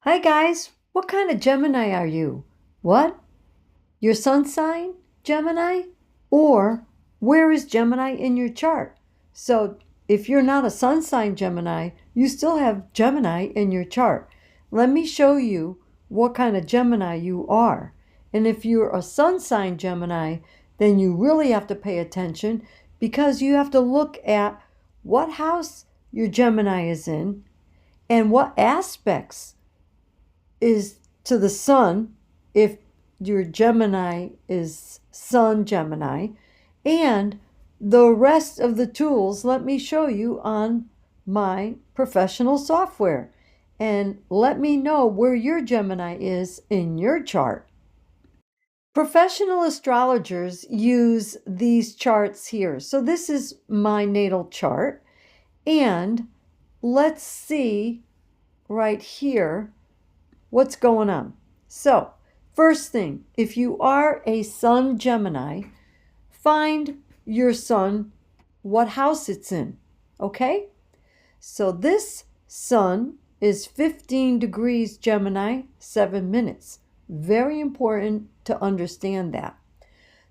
Hi guys, what kind of Gemini are you? What? Your sun sign, Gemini? Or where is Gemini in your chart? So if you're not a sun sign Gemini, you still have Gemini in your chart. Let me show you what kind of Gemini you are. And if you're a sun sign Gemini, then you really have to pay attention because you have to look at what house your Gemini is in and what aspects is to the sun if your Gemini is Sun Gemini. And the rest of the tools, let me show you on my professional software. And let me know where your Gemini is in your chart. Professional astrologers use these charts here. So this is my natal chart. And let's see right here what's going on. So, first thing, if you are a Sun Gemini, find your Sun, what house it's in, okay? So this Sun is 15 degrees Gemini, 7 minutes. Very important to understand that.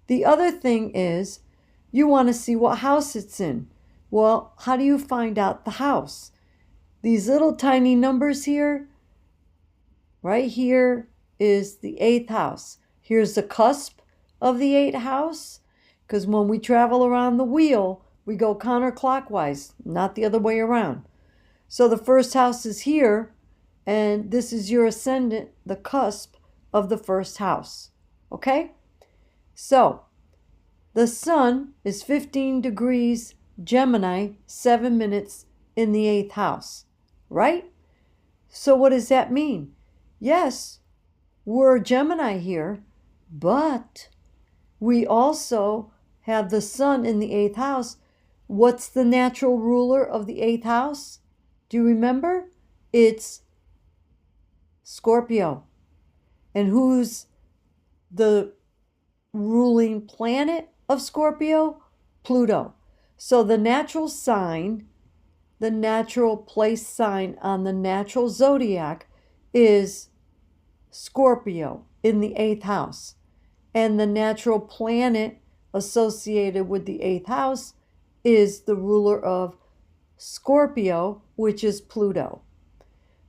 The other thing is you want to see what house it's in. Well, how do you find out the house? These little tiny numbers here, right here is the 8th house. Here's the cusp of the 8th house, because when we travel around the wheel, we go counterclockwise, not the other way around. So the first house is here, and this is your ascendant, the cusp of the first house. Okay? So the sun is 15 degrees Gemini, 7 minutes in the 8th house, right? So what does that mean? Yes, we're Gemini here, but we also have the sun in the 8th house. What's the natural ruler of the 8th house? Do you remember? It's Scorpio. And who's the ruling planet of Scorpio? Pluto. So the natural sign, the natural place sign on the natural zodiac is Scorpio in the 8th house. And the natural planet associated with the 8th house is the ruler of Scorpio, which is Pluto.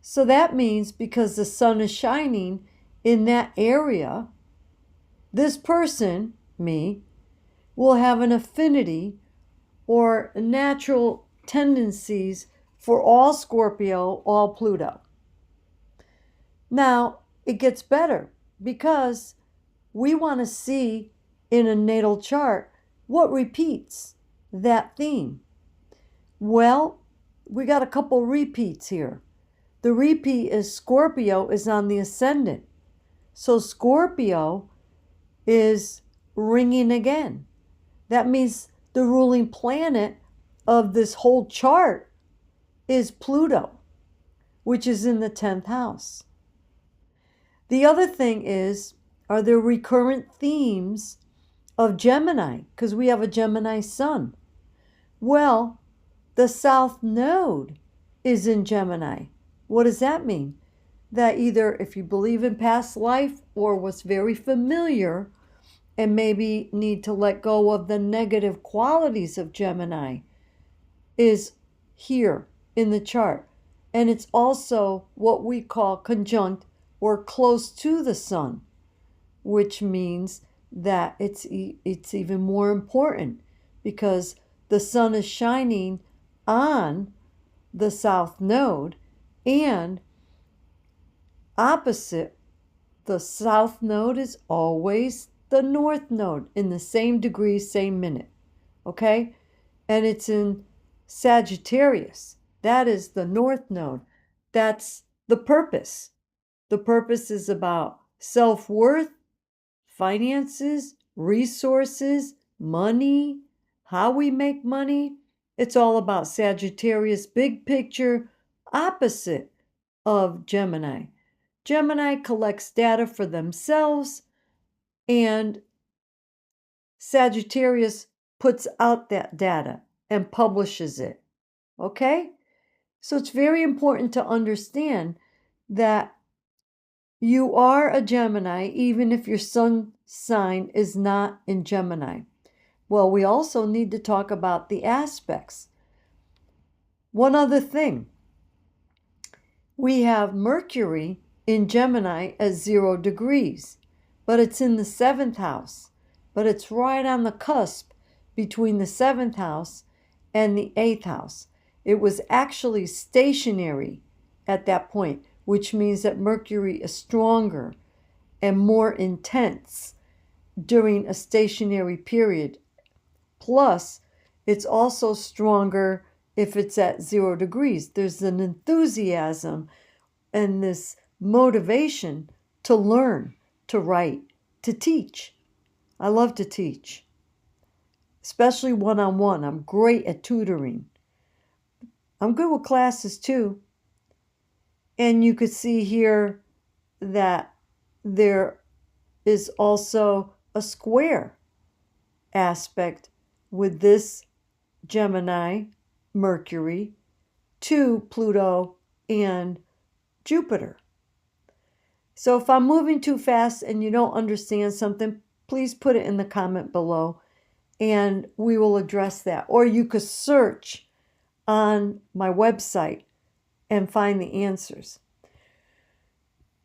So that means because the sun is shining in that area, this person, me, will have an affinity or natural tendencies for all Scorpio, all Pluto. Now, it gets better because we want to see in a natal chart what repeats that theme. Well, we got a couple repeats here. The repeat is Scorpio is on the ascendant. So Scorpio is ringing again. That means the ruling planet of this whole chart is Pluto, which is in the 10th house. The other thing is, are there recurrent themes of Gemini? Because we have a Gemini sun. Well, the South Node is in Gemini. What does that mean? That either if you believe in past life or was very familiar and maybe need to let go of the negative qualities of Gemini is here in the chart. And it's also what we call conjunct or close to the sun, which means that it's even more important because the sun is shining on the South Node, and opposite the South Node is always the North Node in the same degree, same minute. Okay? And it's in Sagittarius. That is the North Node. That's the purpose. The purpose is about self-worth, finances, resources, money, how we make money. It's all about Sagittarius, big picture, opposite of Gemini. Gemini collects data for themselves, and Sagittarius puts out that data and publishes it. Okay? So it's very important to understand that You are a Gemini even if your sun sign is not in Gemini. Well, we also need to talk about the aspects. One other thing. We have Mercury in Gemini at 0 degrees, but it's in the 7th house. But it's right on the cusp between the 7th house and the 8th house. It was actually stationary at that point, which means that Mercury is stronger and more intense during a stationary period. Plus, it's also stronger if it's at 0 degrees. There's an enthusiasm and this motivation to learn, to write, to teach. I love to teach, especially one-on-one. I'm great at tutoring. I'm good with classes too. And you could see here that there is also a square aspect with this Gemini, Mercury, to Pluto and Jupiter. So if I'm moving too fast and you don't understand something, please put it in the comment below and we will address that. Or you could search on my website and find the answers.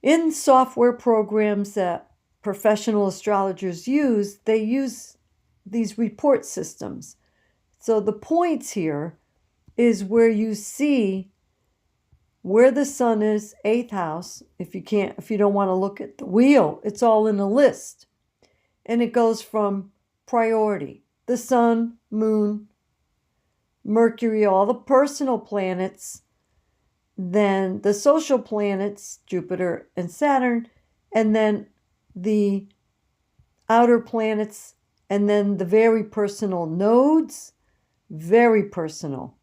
In software programs that professional astrologers use, they use these report systems. So the points here is where you see where the sun is, 8th house. If you don't want to look at the wheel, it's all in a list. And it goes from priority, the sun, moon, Mercury, all the personal planets, then the social planets, Jupiter and Saturn, and then the outer planets, and then the very personal nodes, very personal.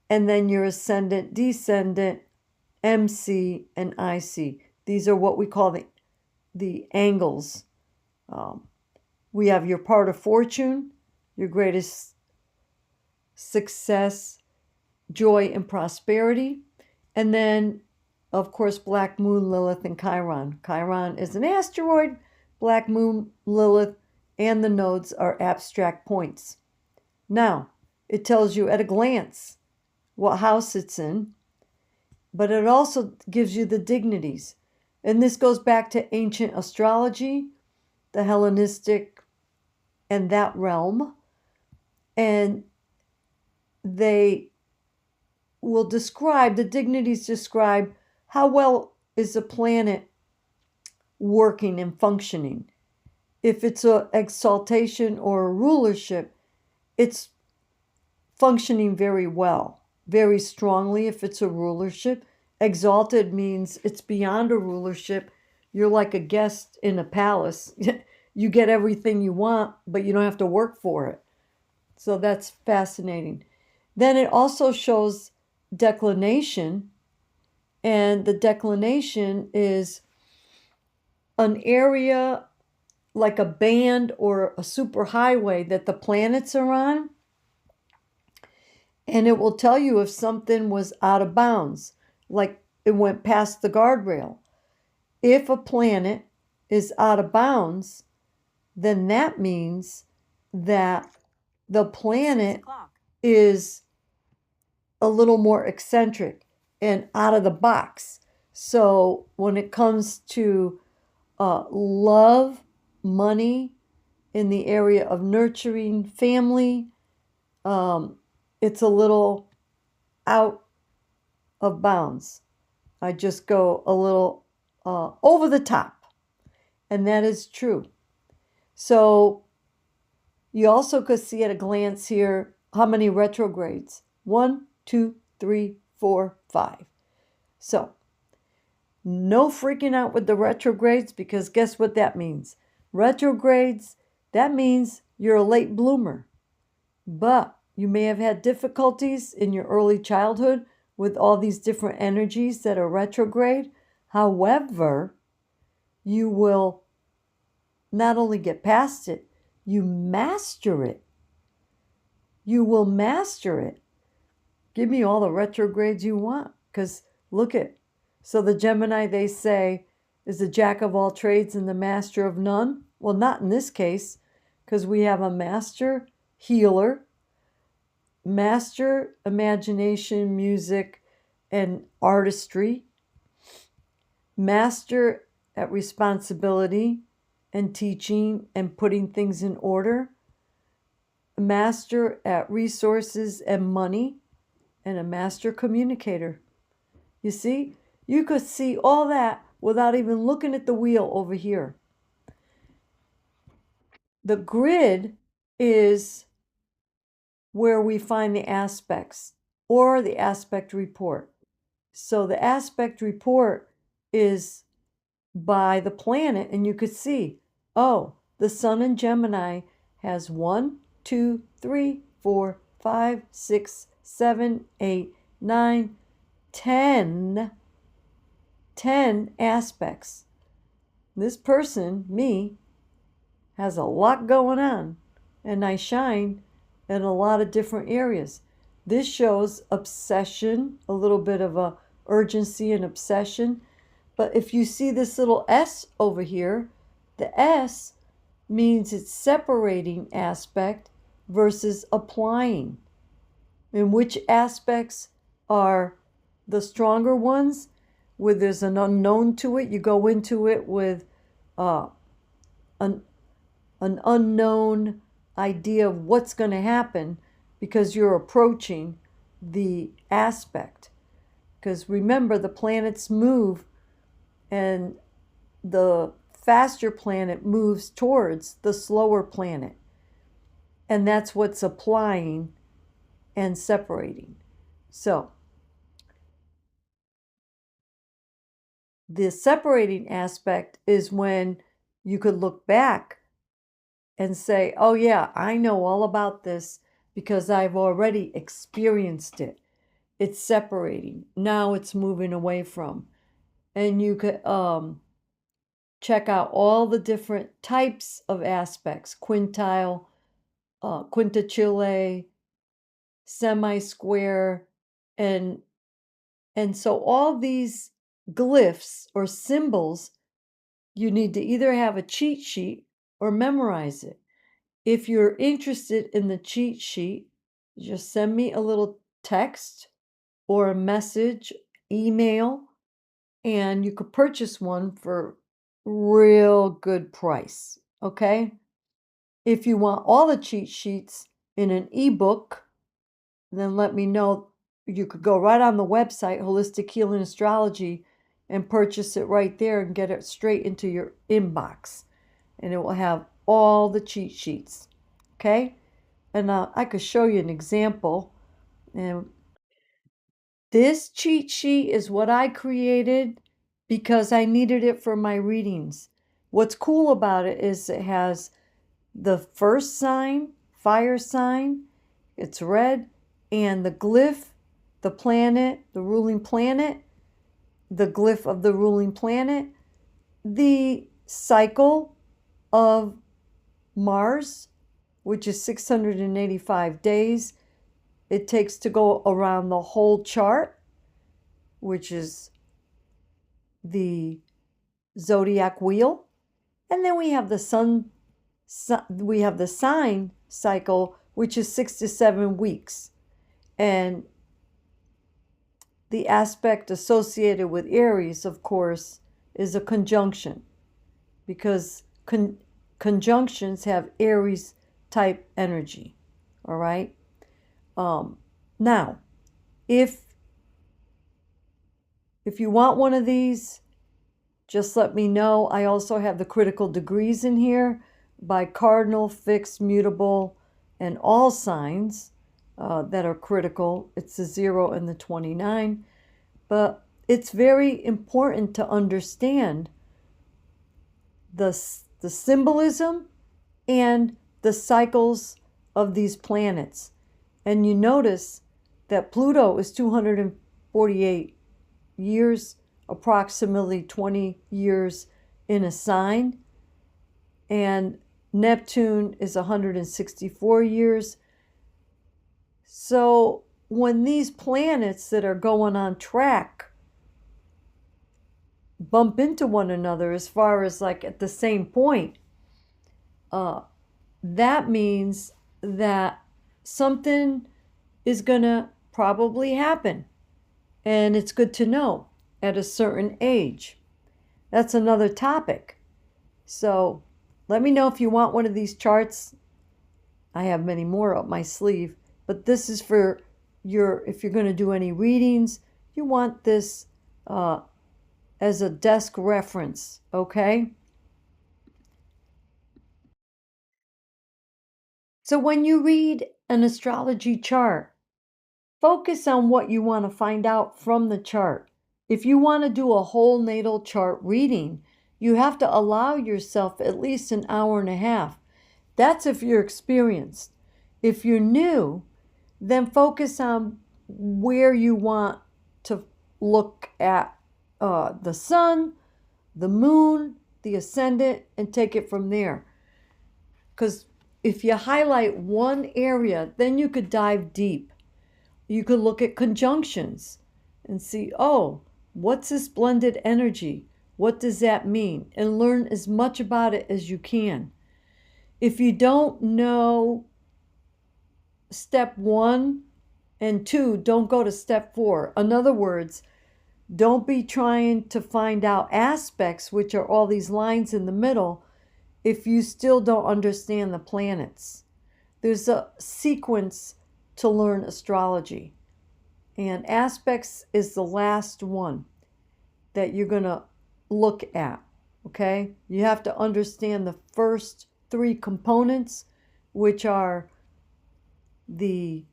And then your ascendant, descendant, MC, and IC. These are what we call the angles. We have your part of fortune, your greatest success, joy, and prosperity. And then, of course, Black Moon, Lilith, and Chiron. Chiron is an asteroid. Black Moon, Lilith, and the nodes are abstract points. Now, it tells you at a glance what house it's in, but it also gives you the dignities. And this goes back to ancient astrology, the Hellenistic, and that realm. And they will describe, the dignities describe how well is a planet working and functioning. If it's an exaltation or a rulership, it's functioning very well, very strongly. If it's a rulership, exalted means it's beyond a rulership. You're like a guest in a palace. You get everything you want, but you don't have to work for it. So that's fascinating. Then it also shows declination, and the declination is an area like a band or a superhighway that the planets are on. And it will tell you if something was out of bounds, like it went past the guardrail. If a planet is out of bounds, then that means that the planet is a little more eccentric and out of the box. So when it comes to love, money, in the area of nurturing family, it's a little out of bounds. I just go a little over the top, and that is true. So you also could see at a glance here how many retrogrades. 1, 2, 3, 4, 5. So no freaking out with the retrogrades, because guess what that means? Retrogrades, that means you're a late bloomer. But you may have had difficulties in your early childhood with all these different energies that are retrograde. However, you will not only get past it, you master it. You will master it. Give me all the retrogrades you want, because look at So the Gemini, they say, is the jack of all trades and the master of none. Well, not in this case, because we have a master healer, master imagination, music, and artistry, master at responsibility and teaching and putting things in order, master at resources and money, and a master communicator. You see, you could see all that without even looking at the wheel over here. The grid is where we find the aspects or the aspect report. So the aspect report is by the planet, and you could see, oh, the sun in Gemini has 1, 2, 3, 4, 5, 6, 7, 8, 9, 10 aspects. This person, me, has a lot going on, and I shine in a lot of different areas. This shows obsession, a little bit of a urgency and obsession. But if you see this little S over here, the S means it's separating aspect versus applying. And which aspects are the stronger ones, where there's an unknown to it? You go into it with an unknown idea of what's going to happen because you're approaching the aspect. Because remember, the planets move, and the faster planet moves towards the slower planet. And that's what's applying and separating. So the separating aspect is when you could look back and say, oh yeah, I know all about this because I've already experienced it. It's separating. Now it's moving away from. And you could check out all the different types of aspects: quintile, quintile, semi-square, and so all these glyphs or symbols, you need to either have a cheat sheet or memorize it. If you're interested in the cheat sheet, just send me a little text or a message, email, and you could purchase one for real good price, okay? If you want all the cheat sheets in an ebook, then let me know. You could go right on the website, Holistic Healing Astrology, and purchase it right there and get it straight into your inbox. And it will have all the cheat sheets, okay? And I could show you an example. And this cheat sheet is what I created because I needed it for my readings. What's cool about it is it has the first sign, fire sign, it's red, and the glyph, the planet, the ruling planet, the glyph of the ruling planet, the cycle of Mars, which is 685 days it takes to go around the whole chart, which is the zodiac wheel. And then we have the we have the sign cycle, which is 6 to 7 weeks. And the aspect associated with Aries, of course, is a conjunction, because conjunctions have Aries type energy. All right. Now, if you want one of these, just let me know. I also have the critical degrees in here by cardinal, fixed, mutable, and all signs that are critical. It's the 0 and the 29. But it's very important to understand the symbolism and the cycles of these planets. And you notice that Pluto is 248 years, approximately 20 years in a sign, and Neptune is 164 years. So when these planets that are going on track bump into one another as far as like at the same point, that means that something is gonna probably happen. And it's good to know at a certain age. That's another topic. So let me know if you want one of these charts. I have many more up my sleeve, but this is for if you're going to do any readings, you want this as a desk reference, okay? So when you read an astrology chart, focus on what you want to find out from the chart. If you want to do a whole natal chart reading, you have to allow yourself at least an hour and a half. That's if you're experienced. If you're new, then focus on where you want to look at the sun, the moon, the ascendant, and take it from there. Because if you highlight one area, then you could dive deep. You could look at conjunctions and see, oh, what's this blended energy? What does that mean? And learn as much about it as you can. If you don't know step 1 and 2, don't go to step 4. In other words, don't be trying to find out aspects, which are all these lines in the middle, if you still don't understand the planets. There's a sequence to learn astrology, and aspects is the last one that you're going to look at, okay? You have to understand the first 3 components, which are the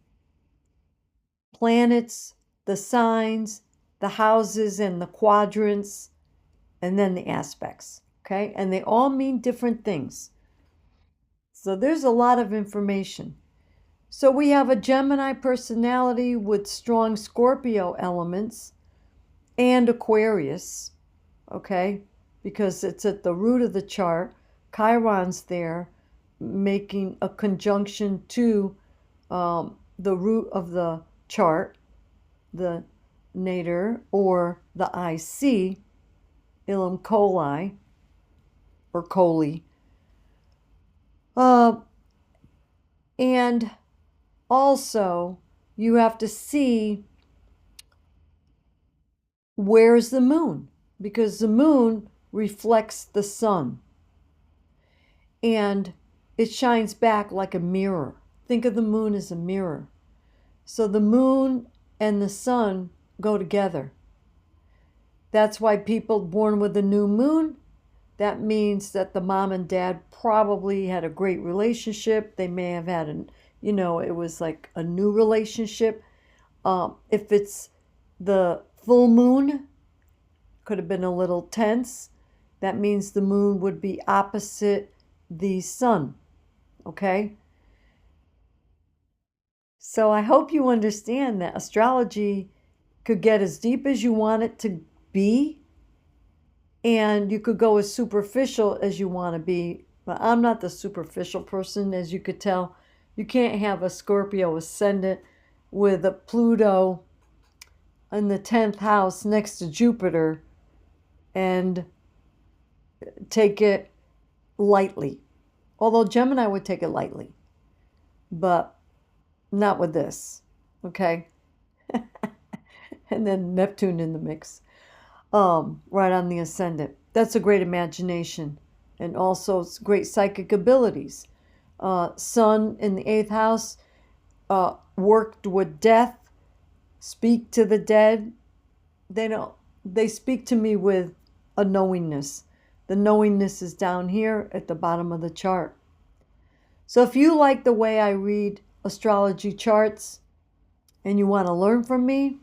planets, the signs, the houses, and the quadrants, and then the aspects, okay? And they all mean different things. So there's a lot of information. So we have a Gemini personality with strong Scorpio elements and Aquarius, okay? Because it's at the root of the chart. Chiron's there, making a conjunction to the root of the chart, the nadir, or the IC, Ilum Coli, or Coli. And also, you have to see where's the moon, because the moon reflects the sun. And it shines back like a mirror. Think of the moon as a mirror. So the moon and the sun go together. That's why people born with a new moon, that means that the mom and dad probably had a great relationship. They may have had it was like a new relationship. If it's the full moon, could have been a little tense. That means the moon would be opposite the sun, okay? So I hope you understand that astrology could get as deep as you want it to be, and you could go as superficial as you want to be. But I'm not the superficial person, as you could tell. You can't have a Scorpio ascendant with a Pluto in the 10th house next to Jupiter and take it lightly. Although Gemini would take it lightly, but not with this, okay? And then Neptune in the mix, right on the ascendant. That's a great imagination, and also great psychic abilities. Sun in the 8th house, worked with death, speak to the dead. They speak to me with a knowingness. The knowingness is down here at the bottom of the chart. So if you like the way I read astrology charts and you want to learn from me,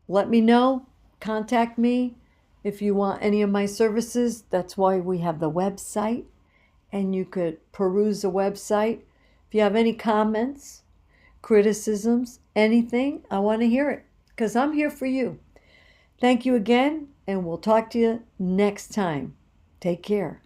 let me know. Contact me if you want any of my services. That's why we have the website, and you could peruse the website. If you have any comments, criticisms, anything, I want to hear it, because I'm here for you. Thank you again, and we'll talk to you next time. Take care.